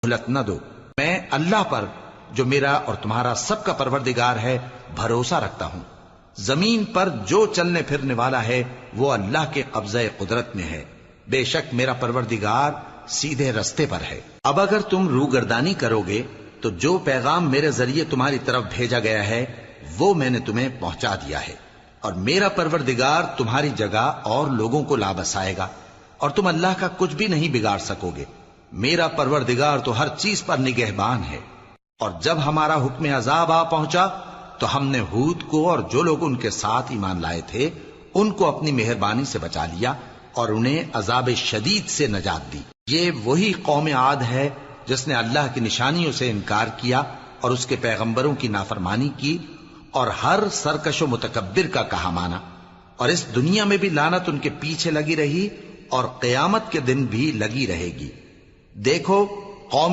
مہلت نہ دو. میں اللہ پر جو میرا اور تمہارا سب کا پروردگار ہے بھروسہ رکھتا ہوں. زمین پر جو چلنے پھرنے والا ہے وہ اللہ کے قبضہ قدرت میں ہے. بے شک میرا پروردگار سیدھے رستے پر ہے. اب اگر تم روگردانی کرو گے تو جو پیغام میرے ذریعے تمہاری طرف بھیجا گیا ہے وہ میں نے تمہیں پہنچا دیا ہے، اور میرا پروردگار تمہاری جگہ اور لوگوں کو لا بسائے گا، اور تم اللہ کا کچھ بھی نہیں بگاڑ سکو گے. میرا پروردگار تو ہر چیز پر نگہبان ہے. اور جب ہمارا حکم عذاب آ پہنچا تو ہم نے ہود کو اور جو لوگ ان کے ساتھ ایمان لائے تھے ان کو اپنی مہربانی سے بچا لیا اور انہیں عذاب شدید سے نجات دی. یہ وہی قوم عاد ہے جس نے اللہ کی نشانیوں سے انکار کیا اور اس کے پیغمبروں کی نافرمانی کی اور ہر سرکش و متکبر کا کہا مانا، اور اس دنیا میں بھی لعنت ان کے پیچھے لگی رہی اور قیامت کے دن بھی لگی رہے گی. دیکھو قوم